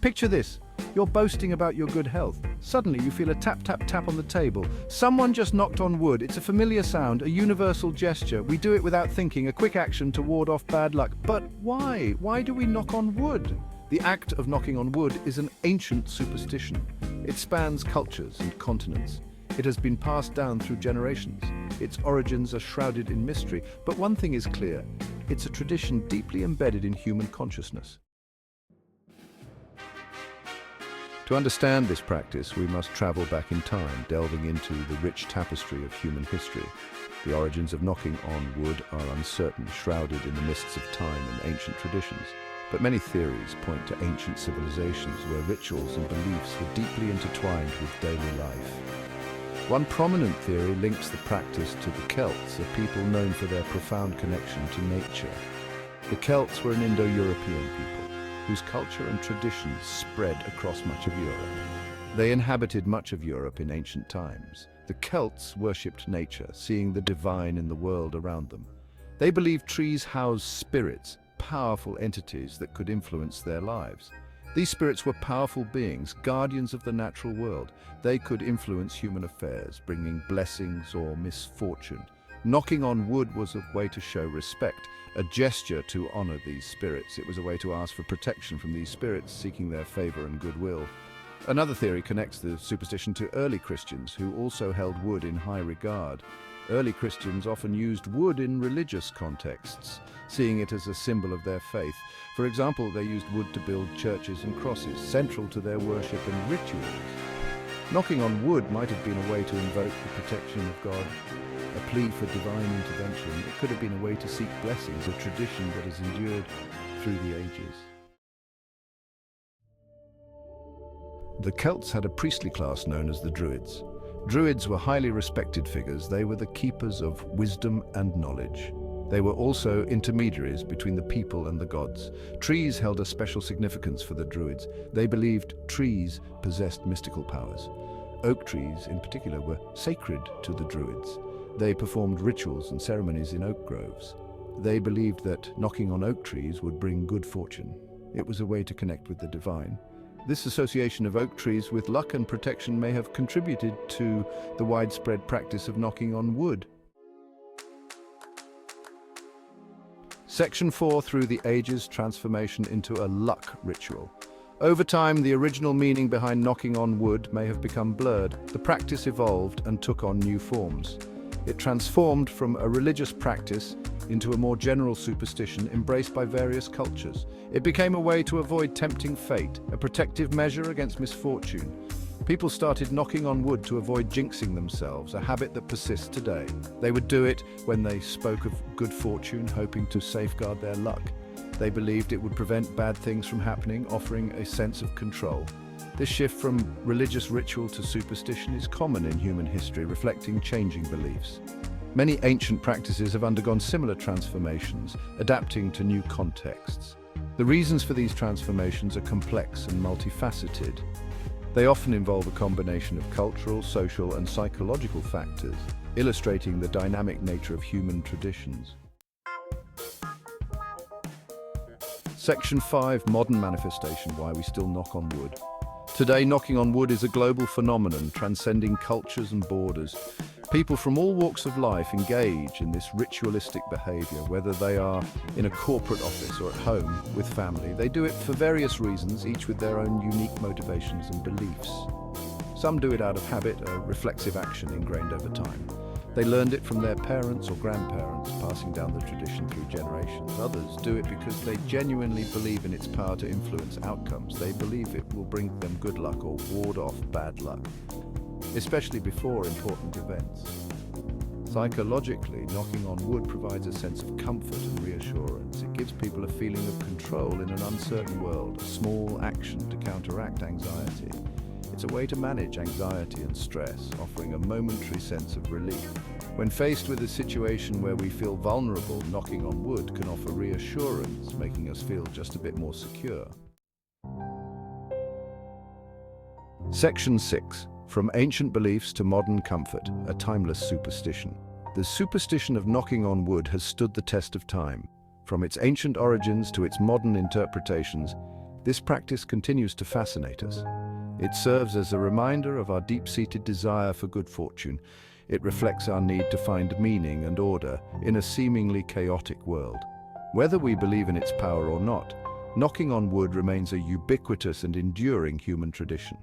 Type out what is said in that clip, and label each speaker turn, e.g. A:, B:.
A: Picture this. You're boasting about your good health. Suddenly you feel a tap, tap, tap on the table. Someone just knocked on wood. It's a familiar sound, a universal gesture. We do it without thinking, a quick action to ward off bad luck. But why? Why do we knock on wood? The act of knocking on wood is an ancient superstition. It spans cultures and continents. It has been passed down through generations. Its origins are shrouded in mystery, but one thing is clear. It's a tradition deeply embedded in human consciousness. To understand this practice, we must travel back in time, delving into the rich tapestry of human history. The origins of knocking on wood are uncertain, shrouded in the mists of time and ancient traditions. But many theories point to ancient civilizations where rituals and beliefs were deeply intertwined with daily life. One prominent theory links the practice to the Celts, a people known for their profound connection to nature. The Celts were an Indo-European people, whose culture and traditions spread across much of Europe. They inhabited much of Europe in ancient times. The Celts worshipped nature, seeing the divine in the world around them. They believed trees housed spirits, powerful entities that could influence their lives. These spirits were powerful beings, guardians of the natural world. They could influence human affairs, bringing blessings or misfortune. Knocking on wood was a way to show respect, a gesture to honor these spirits. It was a way to ask for protection from these spirits, seeking their favor and goodwill. Another theory connects the superstition to early Christians, who also held wood in high regard. Early Christians often used wood in religious contexts, seeing it as a symbol of their faith. For example, they used wood to build churches and crosses, central to their worship and rituals. Knocking on wood might have been a way to invoke the protection of God, a plea for divine intervention. It could have been a way to seek blessings, a tradition that has endured through the ages. The Celts had a priestly class known as the Druids. Druids were highly respected figures. They were the keepers of wisdom and knowledge. They were also intermediaries between the people and the gods. Trees held a special significance for the Druids. They believed trees possessed mystical powers. Oak trees, in particular, were sacred to the Druids. They performed rituals and ceremonies in oak groves. They believed that knocking on oak trees would bring good fortune. It was a way to connect with the divine. This association of oak trees with luck and protection may have contributed to the widespread practice of knocking on wood. Section 4, through the ages, transformation into a luck ritual. Over time, the original meaning behind knocking on wood may have become blurred. The practice evolved and took on new forms. It transformed from a religious practice into a more general superstition embraced by various cultures. It became a way to avoid tempting fate, a protective measure against misfortune. People started knocking on wood to avoid jinxing themselves, a habit that persists today. They would do it when they spoke of good fortune, hoping to safeguard their luck. They believed it would prevent bad things from happening, offering a sense of control. This shift from religious ritual to superstition is common in human history, reflecting changing beliefs. Many ancient practices have undergone similar transformations, adapting to new contexts. The reasons for these transformations are complex and multifaceted. They often involve a combination of cultural, social, and psychological factors, illustrating the dynamic nature of human traditions. Section 5, Modern Manifestation: Why we still knock on wood. Today, knocking on wood is a global phenomenon, transcending cultures and borders. People from all walks of life engage in this ritualistic behavior, whether they are in a corporate office or at home with family. They do it for various reasons, each with their own unique motivations and beliefs. Some do it out of habit, a reflexive action ingrained over time. They learned it from their parents or grandparents, passing down the tradition through generations. Others do it because they genuinely believe in its power to influence outcomes. They believe it will bring them good luck or ward off bad luck, especially before important events. Psychologically, knocking on wood provides a sense of comfort and reassurance. It gives people a feeling of control in an uncertain world, a small action to counteract anxiety. It's a way to manage anxiety and stress, offering a momentary sense of relief. When faced with a situation where we feel vulnerable, knocking on wood can offer reassurance, making us feel just a bit more secure. Section 6. From ancient beliefs to modern comfort, a timeless superstition. The superstition of knocking on wood has stood the test of time. From its ancient origins to its modern interpretations, This practice continues to fascinate us. It serves as a reminder of our deep-seated desire for good fortune. It reflects our need to find meaning and order in a seemingly chaotic world. Whether we believe in its power or not, knocking on wood remains a ubiquitous and enduring human tradition.